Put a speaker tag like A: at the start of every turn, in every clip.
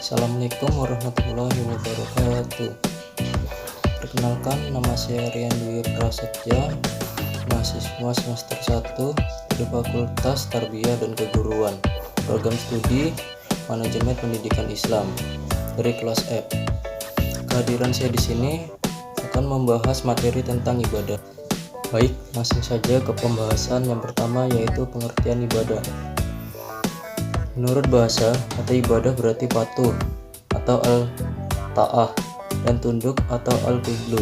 A: Assalamualaikum warahmatullahi wabarakatuh. Perkenalkan, nama saya Rian Dwi Prasetya, mahasiswa semester 1 di Fakultas Tarbiyah dan Keguruan, program studi Manajemen Pendidikan Islam dari kelas F. Kehadiran saya di sini akan membahas materi tentang ibadah. Baik, langsung saja ke pembahasan yang pertama, yaitu pengertian ibadah. Menurut bahasa, kata ibadah berarti patuh atau al-ta'ah dan tunduk atau al-qiblu.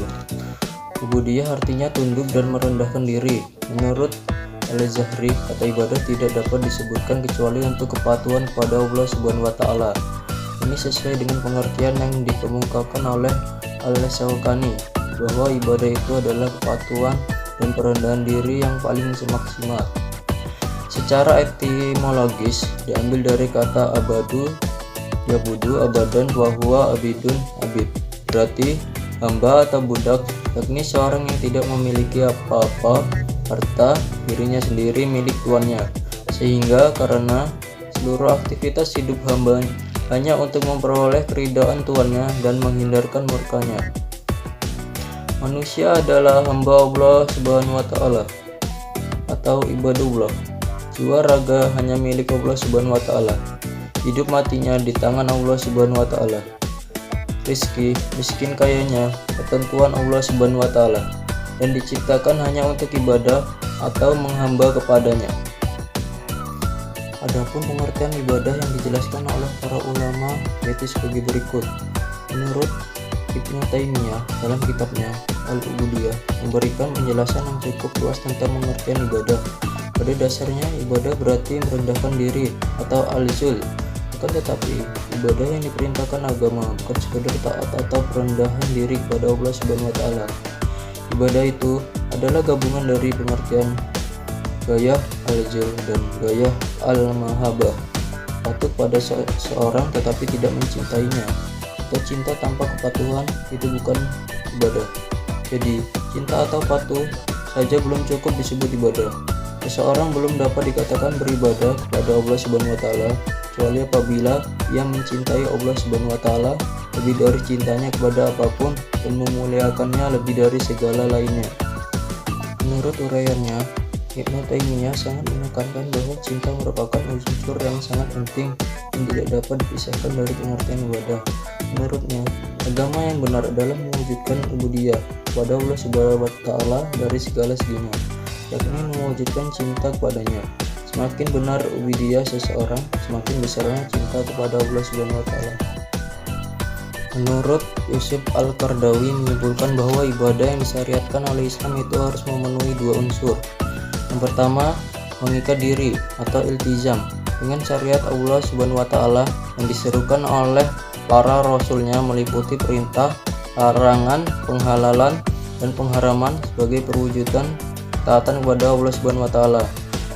A: Ubudiyah artinya tunduk dan merendahkan diri. Menurut Al-Zahri, kata ibadah tidak dapat disebutkan kecuali untuk kepatuhan kepada Allah Subhanahu wa Ta'ala. Ini sesuai dengan pengertian yang dikemukakan oleh Al-Syaukani, bahwa ibadah itu adalah kepatuhan dan perendahan diri yang paling semaksimal. Secara etimologis diambil dari kata abadu, yabudu, abadan, wahwa, abidun, abid, berarti hamba atau budak, yakni seorang yang tidak memiliki apa-apa harta dirinya sendiri milik tuannya, sehingga karena seluruh aktivitas hidup hamba hanya untuk memperoleh keridhaan tuannya dan menghindarkan murkanya. Manusia adalah hamba Allah Subhanahu wa Ta'ala atau ibadullah. Jiwa raga hanya milik Allah Subhanahu wa Ta'ala. Hidup matinya di tangan Allah Subhanahu wa Ta'ala. Rizki, miskin kayanya, ketentuan Allah Subhanahu wa Ta'ala, dan diciptakan hanya untuk ibadah atau menghamba kepadanya. Adapun pengertian ibadah yang dijelaskan oleh para ulama yaitu sebagai berikut. Menurut Ibnu Taimiyah dalam kitabnya Al-Ubudiyah memberikan penjelasan yang cukup luas tentang pengertian ibadah. Pada dasarnya ibadah berarti merendahkan diri atau al-zul. Akan tetapi ibadah yang diperintahkan agama bukan sekedar taat atau perendahan diri kepada Allah Subhanahu wa Ta'ala. Ibadah itu adalah gabungan dari pengertian gayah al-zul dan gayah al-mahabbah. Patuh pada seorang tetapi tidak mencintainya, atau cinta tanpa kepatuhan itu bukan ibadah. Jadi cinta atau patuh saja belum cukup disebut ibadah. Seseorang belum dapat dikatakan beribadah kepada Allah Subhanahu wa Ta'ala kecuali apabila ia mencintai Allah Subhanahu wa Ta'ala lebih dari cintanya kepada apapun dan memuliakannya lebih dari segala lainnya. Menurut uraiannya, Ibnu Taimiyah sangat menekankan bahwa cinta merupakan unsur yang sangat penting yang tidak dapat dipisahkan dari pengertian ibadah. Menurutnya, agama yang benar adalah mewujudkan ubudiyah kepada Allah Subhanahu wa Ta'ala dari segala seginya, yakni mewujudkan cinta kepadanya. Semakin benar ubudiyah seseorang, semakin besarnya cinta kepada Allah Subhanahu wa Ta'ala. Menurut Yusuf Al-Qaradawi menyimpulkan bahwa ibadah yang disyariatkan oleh Islam itu harus memenuhi dua unsur. Yang pertama, mengikat diri atau iltizam dengan syariat Allah Subhanahu wa Ta'ala yang diserukan oleh para rasulnya, meliputi perintah, larangan, penghalalan, dan pengharaman sebagai perwujudan ketaatan kepada Allah Subhanahu wa Ta'ala.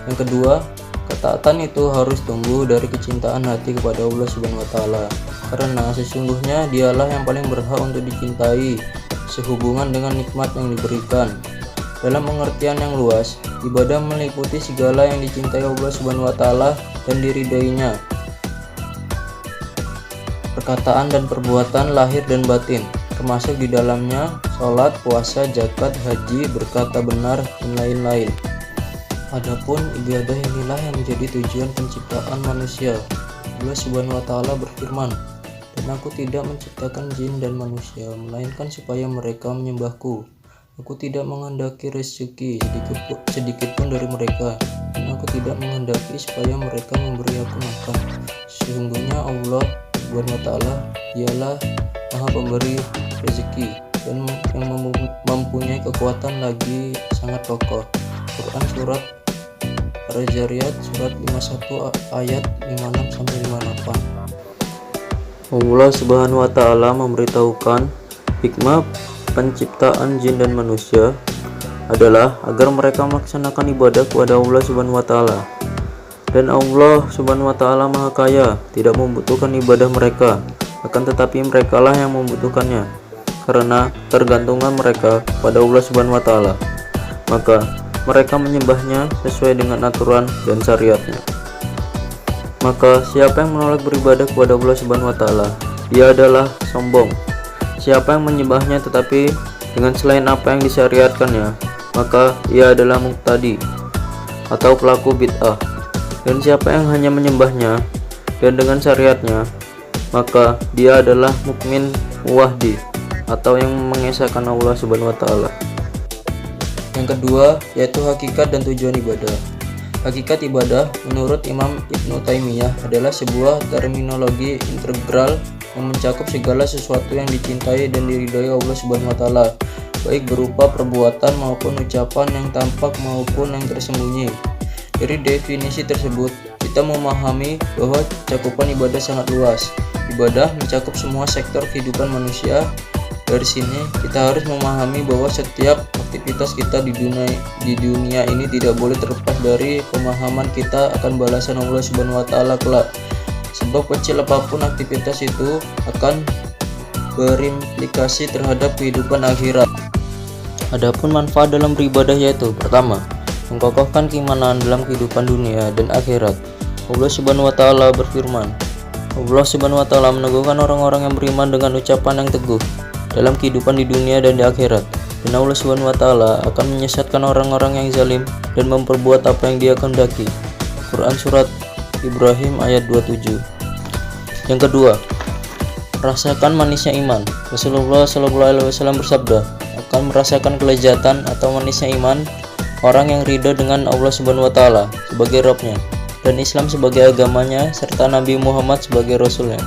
A: Yang kedua, ketaatan itu harus tumbuh dari kecintaan hati kepada Allah Subhanahu wa Ta'ala, karena sesungguhnya dialah yang paling berhak untuk dicintai sehubungan dengan nikmat yang diberikan. Dalam pengertian yang luas, ibadah meliputi segala yang dicintai Allah Subhanahu wa Ta'ala dan diridainya, perkataan dan perbuatan lahir dan batin, termasuk di dalamnya sholat, puasa, zakat, haji, berkata benar, dan lain-lain. Adapun ibadah inilah yang menjadi tujuan penciptaan manusia. Allah Subhanahu wa Ta'ala berfirman, "Dan aku tidak menciptakan jin dan manusia, melainkan supaya mereka menyembahku. Aku tidak menghendaki rezeki sedikit pun dari mereka, dan aku tidak menghendaki supaya mereka memberi aku makan. Sesungguhnya Allah Subhanahu wa Ta'ala dialah Maha Pemberi rezeki dan yang mempunyai kekuatan lagi sangat kokoh." Quran Surat Ar-Zariyat surat 51 ayat 56-58. Allah Subhanahu wa Ta'ala memberitahukan hikmah penciptaan jin dan manusia adalah agar mereka melaksanakan ibadah kepada Allah Subhanahu wa Ta'ala. Dan Allah Subhanahu wa Ta'ala Maha Kaya, tidak membutuhkan ibadah mereka, akan tetapi merekalah yang membutuhkannya karena tergantungan mereka pada Allah Subhanahu wa Ta'ala. Maka mereka menyembahnya sesuai dengan aturan dan syariatnya. Maka siapa yang menolak beribadah kepada Allah Subhanahu wa taala, dia adalah sombong. Siapa yang menyembahnya tetapi dengan selain apa yang disyariatkannya, maka ia adalah mubtadi atau pelaku bid'ah. Dan siapa yang hanya menyembahnya dan dengan syariatnya, maka dia adalah mukmin muwahhid atau yang mengesahkan Allah Subhanahu wa taala. Yang kedua yaitu hakikat dan tujuan ibadah. Hakikat ibadah menurut Imam Ibnu Taimiyah adalah sebuah terminologi integral yang mencakup segala sesuatu yang dicintai dan diridhai Allah Subhanahu wa taala, baik berupa perbuatan maupun ucapan yang tampak maupun yang tersembunyi. Dari definisi tersebut, kita memahami bahwa cakupan ibadah sangat luas. Ibadah mencakup semua sektor kehidupan manusia. Dari sini kita harus memahami bahwa setiap aktivitas kita di dunia ini tidak boleh terlepas dari pemahaman kita akan balasan Allah Subhanahu wa taala kelak. Sebab kecil apapun aktivitas itu akan berimplikasi terhadap kehidupan akhirat. Adapun manfaat dalam beribadah yaitu pertama, mengkokohkan keimanan dalam kehidupan dunia dan akhirat. Allah Subhanahu wa taala berfirman, Allah Subhanahu wa taala meneguhkan orang-orang yang beriman dengan ucapan yang teguh dalam kehidupan di dunia dan di akhirat. Dan Allah Subhanahu wa taala akan menyesatkan orang-orang yang zalim dan memperbuat apa yang dia kehendaki. Quran surat Ibrahim ayat 27. Yang kedua, rasakan manisnya iman. Rasulullah SAW bersabda, akan merasakan kelezatan atau manisnya iman orang yang ridho dengan Allah Subhanahu wa taala sebagai Rabb-Nya dan Islam sebagai agamanya serta Nabi Muhammad sebagai Rasulnya.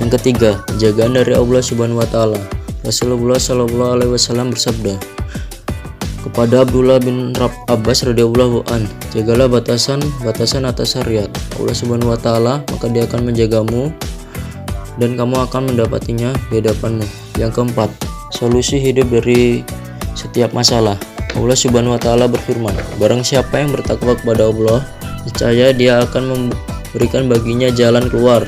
A: Yang ketiga, penjagaan dari Allah Subhanahu wa taala. Rasulullah SAW bersabda kepada Abdullah bin Abbas radhiyallahu an, jagalah batasan atas syariat Allah Subhanahu wa taala, maka dia akan menjagamu dan kamu akan mendapatinya di hadapanmu. Yang keempat, solusi hidup dari setiap masalah. Allah Subhanahu wa taala berfirman, barang siapa yang bertakwa kepada Allah, niscaya dia akan memberikan baginya jalan keluar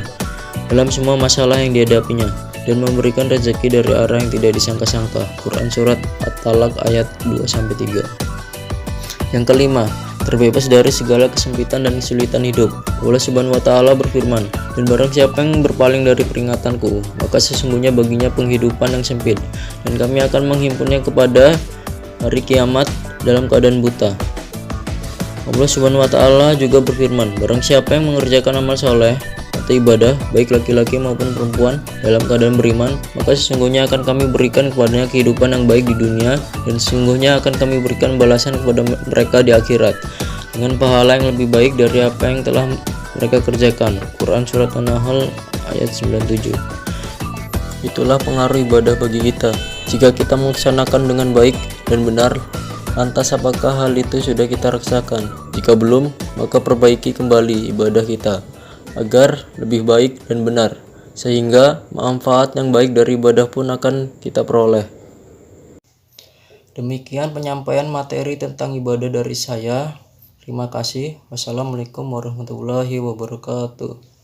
A: dalam semua masalah yang dihadapinya dan memberikan rezeki dari arah yang tidak disangka-sangka. Quran surat At-Talaq ayat 2-3. Yang kelima, terbebas dari segala kesempitan dan kesulitan hidup. Allah Subhanahu wa taala berfirman, dan barang siapa yang berpaling dari peringatanku, maka sesungguhnya baginya penghidupan yang sempit, dan kami akan menghimpunnya kepada hari kiamat dalam keadaan buta. Allah Subhanahu wa taala juga berfirman, barang siapa yang mengerjakan amal soleh atau ibadah, baik laki-laki maupun perempuan, dalam keadaan beriman, maka sesungguhnya akan kami berikan kepadanya kehidupan yang baik di dunia, dan sesungguhnya akan kami berikan balasan kepada mereka di akhirat dengan pahala yang lebih baik dari apa yang telah mereka kerjakan. Quran surat An-Nahl ayat 97. Itulah pengaruh ibadah bagi kita. Jika kita melaksanakan dengan baik dan benar, lantas apakah hal itu sudah kita rasakan? Jika belum, maka perbaiki kembali ibadah kita agar lebih baik dan benar, sehingga manfaat yang baik dari ibadah pun akan kita peroleh. Demikian penyampaian materi tentang ibadah dari saya. Terima kasih. Wassalamualaikum warahmatullahi wabarakatuh.